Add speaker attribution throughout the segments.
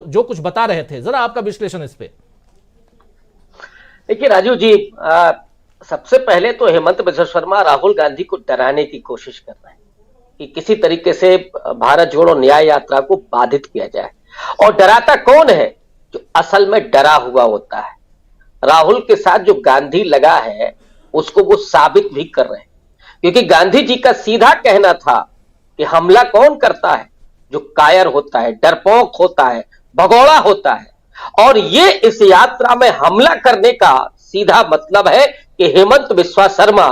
Speaker 1: जो कुछ बता रहे थे, जरा आपका विश्लेषण इस पे।
Speaker 2: देखिए राजू जी, सबसे पहले तो हेमंत बिस्वा शर्मा राहुल गांधी को डराने की कोशिश कर रहे हैं कि किसी तरीके से भारत जोड़ो न्याय यात्रा को बाधित किया जाए। और डराता कौन है? जो असल में डरा हुआ होता है। राहुल के साथ जो गांधी लगा है उसको वो साबित भी कर रहे हैं, क्योंकि गांधी जी का सीधा कहना था कि हमला कौन करता है? जो कायर होता है, डरपोक होता है, भगोड़ा होता है। और ये इस यात्रा में हमला करने का सीधा मतलब है कि हेमंत बिस्वा शर्मा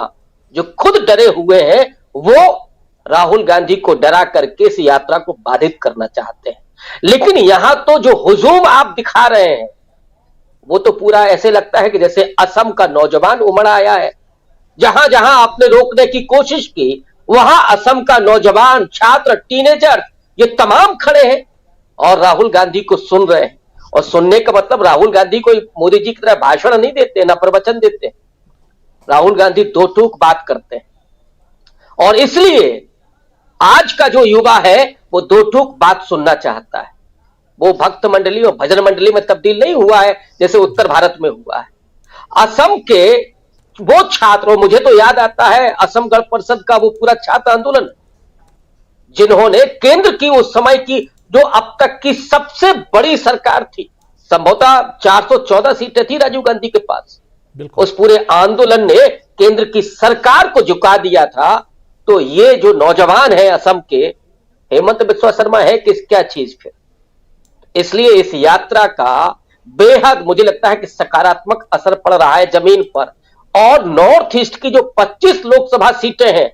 Speaker 2: जो खुद डरे हुए हैं वो राहुल गांधी को डरा करके इस यात्रा को बाधित करना चाहते हैं। लेकिन यहां तो जो हुजूम आप दिखा रहे हैं वो तो पूरा ऐसे लगता है कि जैसे असम का नौजवान उमड़ आया है। जहां जहां आपने रोकने की कोशिश की वहां असम का नौजवान, छात्र, टीनेजर ये तमाम खड़े हैं और राहुल गांधी को सुन रहे हैं। और सुनने का मतलब राहुल गांधी कोई मोदी जी की तरह भाषण नहीं देते, ना प्रवचन देते। राहुल गांधी दो टूक बात करते हैं और इसलिए आज का जो युवा है वो दो टूक बात सुनना चाहता है। वो भक्त मंडली और भजन मंडली में तब्दील नहीं हुआ है जैसे उत्तर भारत में हुआ है। असम के वो छात्रों, मुझे तो याद आता है असम गण परिषद का वो पूरा छात्र आंदोलन, जिन्होंने केंद्र की उस समय की जो अब तक की सबसे बड़ी सरकार थी, संभवतः 414 सीटें थी राजीव गांधी के पास, उस पूरे आंदोलन ने केंद्र की सरकार को झुका दिया था। तो ये जो नौजवान है असम के, हेमंत बिस्वा शर्मा है किस क्या चीज फिर? इसलिए इस यात्रा का बेहद मुझे लगता है कि सकारात्मक असर पड़ रहा है जमीन पर। और नॉर्थ ईस्ट की जो 25 लोकसभा सीटें हैं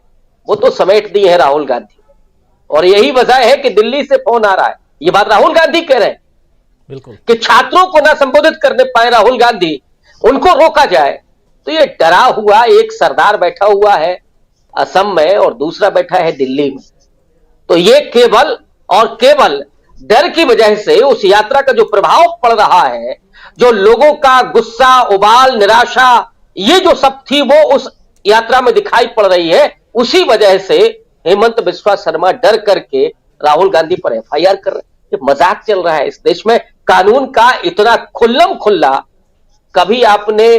Speaker 2: वो तो समेट दी है राहुल गांधी। और यही वजह है कि दिल्ली से फोन आ रहा है, ये बात राहुल गांधी कह रहे हैं
Speaker 1: बिल्कुल
Speaker 2: कि छात्रों को ना संबोधित करने पाए राहुल गांधी, उनको रोका जाए। तो ये डरा हुआ एक सरदार बैठा हुआ है असम में और दूसरा बैठा है दिल्ली में। तो ये केवल और केवल डर की वजह से उस यात्रा का जो प्रभाव पड़ रहा है, जो लोगों का गुस्सा, उबाल, निराशा, ये जो सब थी वो उस यात्रा में दिखाई पड़ रही है। उसी वजह से हेमंत बिस्वा शर्मा डर करके राहुल गांधी पर एफआईआर कर रहे हैं। ये मजाक चल रहा है इस देश में। कानून का इतना खुल्लम खुल्ला कभी आपने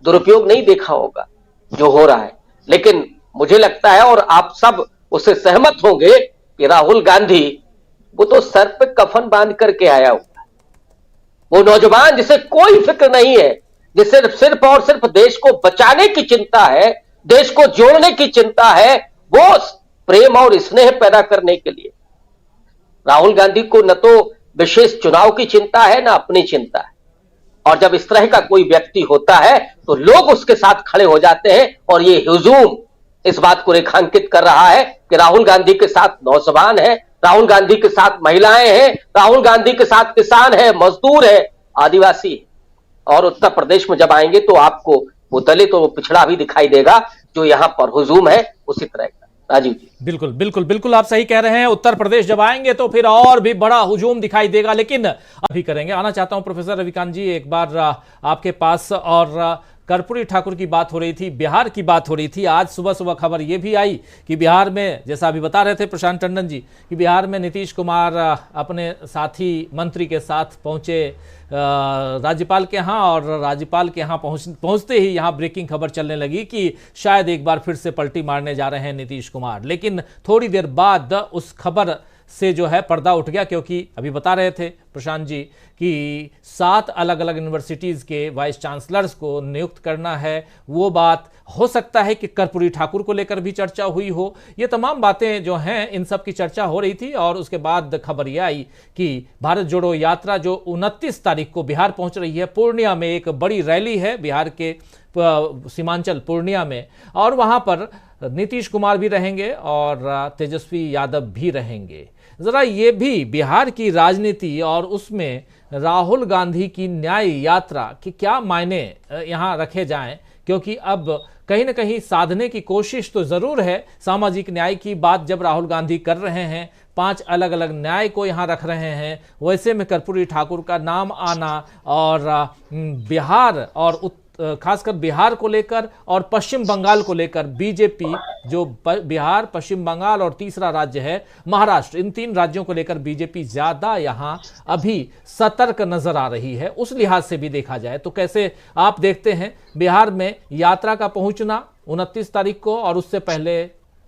Speaker 2: दुरुपयोग नहीं देखा होगा जो हो रहा है। लेकिन मुझे लगता है और आप सब उससे सहमत होंगे कि राहुल गांधी वो तो सर पे कफन बांध करके आया हुआ है। वो नौजवान जिसे कोई फिक्र नहीं है, जिसे सिर्फ और सिर्फ देश को बचाने की चिंता है, देश को जोड़ने की चिंता है, वो प्रेम और स्नेह पैदा करने के लिए। राहुल गांधी को न तो विशेष चुनाव की चिंता है न अपनी चिंता है। और जब इस तरह का कोई व्यक्ति होता है तो लोग उसके साथ खड़े हो जाते हैं। और ये हुजूम इस बात को रेखांकित कर रहा है कि राहुल गांधी के साथ नौजवान है, राहुल गांधी के साथ महिलाएं हैं, राहुल गांधी के साथ किसान है, मजदूर है, आदिवासी है। और उत्तर प्रदेश में जब आएंगे तो आपको वो दलित और वो पिछड़ा भी दिखाई देगा जो यहां पर हुजूम है उसी तरह का। राजीव जी,
Speaker 1: बिल्कुल बिल्कुल बिल्कुल आप सही कह रहे हैं। उत्तर प्रदेश जब आएंगे तो फिर और भी बड़ा हुजूम दिखाई देगा। लेकिन अभी करेंगे, आना चाहता हूं प्रोफेसर रविकांत जी एक बार आपके पास। और कर्पूरी ठाकुर की बात हो रही थी, बिहार की बात हो रही थी। आज सुबह सुबह खबर यह भी आई कि बिहार में, जैसा अभी बता रहे थे प्रशांत टंडन जी, कि बिहार में नीतीश कुमार अपने साथी मंत्री के साथ पहुंचे राज्यपाल के यहाँ। और राज्यपाल के यहाँ पहुंचते ही यहाँ ब्रेकिंग खबर चलने लगी कि शायद एक बार फिर से पलटी मारने जा रहे हैं नीतीश कुमार। लेकिन थोड़ी देर बाद उस खबर से जो है पर्दा उठ गया, क्योंकि अभी बता रहे थे प्रशांत जी कि 7 अलग अलग यूनिवर्सिटीज़ के वाइस चांसलर्स को नियुक्त करना है। वो बात हो सकता है कि कर्पूरी ठाकुर को लेकर भी चर्चा हुई हो। ये तमाम बातें जो हैं इन सब की चर्चा हो रही थी। और उसके बाद खबर यह आई कि भारत जोड़ो यात्रा जो 29 तारीख को बिहार पहुंच रही है, पूर्णिया में एक बड़ी रैली है बिहार के सीमांचल पूर्णिया में। और वहां पर नीतीश कुमार भी रहेंगे और तेजस्वी यादव भी रहेंगे। जरा ये भी बिहार की राजनीति और उसमें राहुल गांधी की न्याय यात्रा के क्या मायने यहाँ रखे जाएं, क्योंकि अब कहीं ना कहीं साधने की कोशिश तो जरूर है। सामाजिक न्याय की बात जब राहुल गांधी कर रहे हैं, 5 अलग अलग न्याय को यहाँ रख रहे हैं, वैसे में कर्पूरी ठाकुर का नाम आना और बिहार और खासकर बिहार को लेकर और पश्चिम बंगाल को लेकर बीजेपी, जो बिहार, पश्चिम बंगाल और तीसरा राज्य है महाराष्ट्र, इन 3 राज्यों को लेकर बीजेपी ज्यादा यहां अभी सतर्क नजर आ रही है। उस लिहाज से भी देखा जाए तो कैसे आप देखते हैं बिहार में यात्रा का पहुंचना 29 तारीख को, और उससे पहले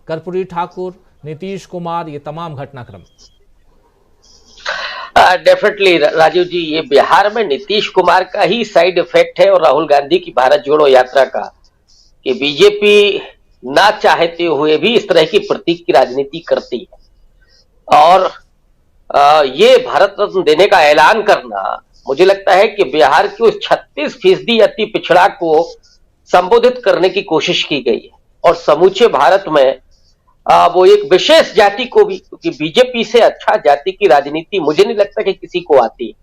Speaker 1: कर्पूरी ठाकुर, नीतीश कुमार, ये तमाम घटनाक्रम?
Speaker 2: डेफिनेटली राजीव जी, ये बिहार में नीतीश कुमार का ही साइड इफेक्ट है और राहुल गांधी की भारत जोड़ो यात्रा का, कि बीजेपी ना चाहते हुए भी इस तरह की प्रतीक की राजनीति करती है। और ये भारत रत्न देने का ऐलान करना, मुझे लगता है कि बिहार की उस 36% अति पिछड़ा को संबोधित करने की कोशिश की गई है। और समूचे भारत में वो एक विशेष जाति को भी, क्योंकि बीजेपी से अच्छा जाति की राजनीति मुझे नहीं लगता कि किसी को आती।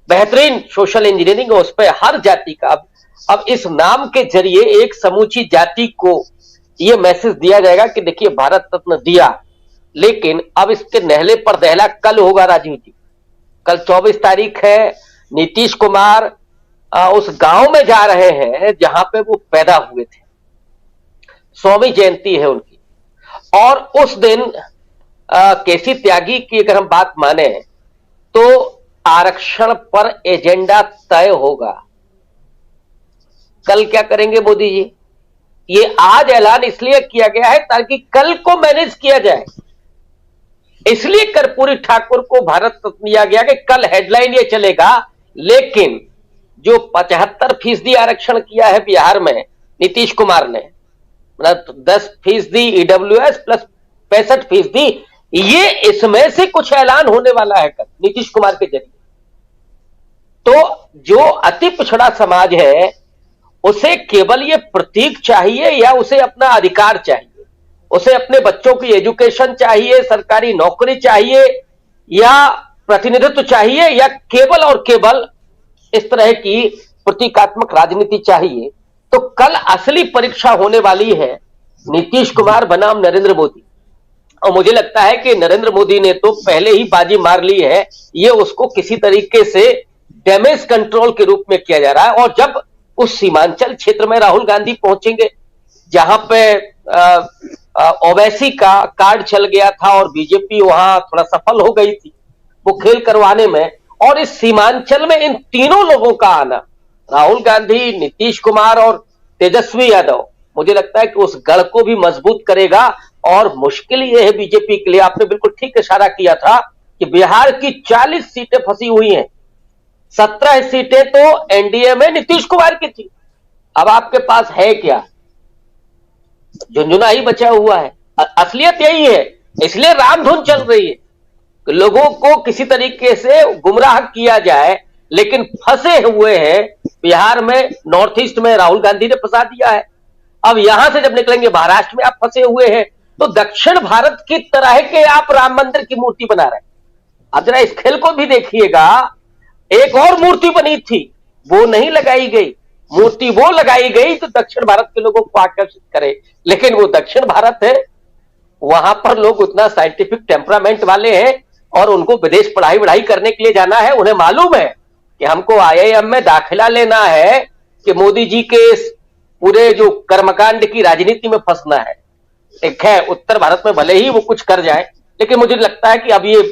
Speaker 2: बेहतरीन सोशल इंजीनियरिंग है उस पर हर जाति का। अब इस नाम के जरिए एक समूची जाति को यह मैसेज दिया जाएगा कि देखिए भारत रत्न दिया, लेकिन अब इसके नहले पर दहला कल होगा राजीव जी। कल 24 तारीख है। नीतीश कुमार उस गांव में जा रहे हैं जहां पे वो पैदा हुए थे, 100वीं जयंती है उनकी। और उस दिन केसी त्यागी की अगर हम बात माने तो आरक्षण पर एजेंडा तय होगा। कल क्या करेंगे मोदी जी? ये आज ऐलान इसलिए किया गया है ताकि कल को मैनेज किया जाए। इसलिए कर्पूरी ठाकुर को भारत रत्न दिया गया कि कल हेडलाइन ये चलेगा। लेकिन जो 75% आरक्षण किया है बिहार में नीतीश कुमार ने, 10% ईडब्ल्यूएस प्लस 65%, ये इसमें से कुछ ऐलान होने वाला है कल नीतीश कुमार के जरिए। तो जो अति पिछड़ा समाज है उसे केवल ये प्रतीक चाहिए या उसे अपना अधिकार चाहिए? उसे अपने बच्चों की एजुकेशन चाहिए, सरकारी नौकरी चाहिए, या प्रतिनिधित्व चाहिए, या केवल और केवल इस तरह की प्रतीकात्मक राजनीति चाहिए? तो कल असली परीक्षा होने वाली है नीतीश कुमार बनाम नरेंद्र मोदी। और मुझे लगता है कि नरेंद्र मोदी ने तो पहले ही बाजी मार ली है। ये उसको किसी तरीके से डैमेज कंट्रोल के रूप में किया जा रहा है। और जब उस सीमांचल क्षेत्र में राहुल गांधी पहुंचेंगे जहां पे ओवैसी का कार्ड चल गया था और बीजेपी वहां थोड़ा सफल हो गई थी वो खेल करवाने में, और इस सीमांचल में इन तीनों लोगों का आना, राहुल गांधी, नीतीश कुमार और तेजस्वी यादव, मुझे लगता है कि उस गढ़ को भी मजबूत करेगा। और मुश्किल यह है बीजेपी के लिए, आपने बिल्कुल ठीक इशारा किया था कि बिहार की 40 सीटें फंसी हुई हैं, 17 सीटें तो एनडीए में नीतीश कुमार की थी। अब आपके पास है क्या? झुंझुना ही बचा हुआ है। असलियत यही है, इसलिए रामधुन चल रही है, लोगों को किसी तरीके से गुमराह किया जाए। लेकिन फंसे हुए हैं बिहार में, नॉर्थ ईस्ट में राहुल गांधी ने फंसा दिया है। अब यहां से जब निकलेंगे महाराष्ट्र में आप फंसे हुए हैं, तो दक्षिण भारत की तरह के आप राम मंदिर की मूर्ति बना रहे हैं। अब जरा इस खेल को भी देखिएगा, एक और मूर्ति बनी थी वो नहीं लगाई गई, मूर्ति वो लगाई गई तो दक्षिण भारत के लोगों को आकर्षित करे। लेकिन वो दक्षिण भारत है, वहां पर लोग उतना साइंटिफिक टेम्परामेंट वाले हैं और उनको विदेश पढ़ाई करने के लिए जाना है। उन्हें मालूम है कि हमको आईआईएम में दाखिला लेना है कि मोदी जी के इस पूरे जो कर्मकांड की राजनीति में फंसना है। एक है उत्तर भारत में भले ही वो कुछ कर जाए, लेकिन मुझे लगता है कि अब ये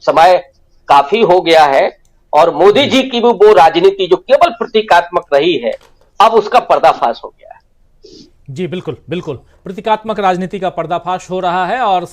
Speaker 2: समय काफी हो गया है और मोदी जी की भी वो राजनीति जो केवल प्रतीकात्मक रही है, अब उसका पर्दाफाश हो गया है।
Speaker 1: जी बिल्कुल बिल्कुल, प्रतीकात्मक राजनीति का पर्दाफाश हो रहा है। और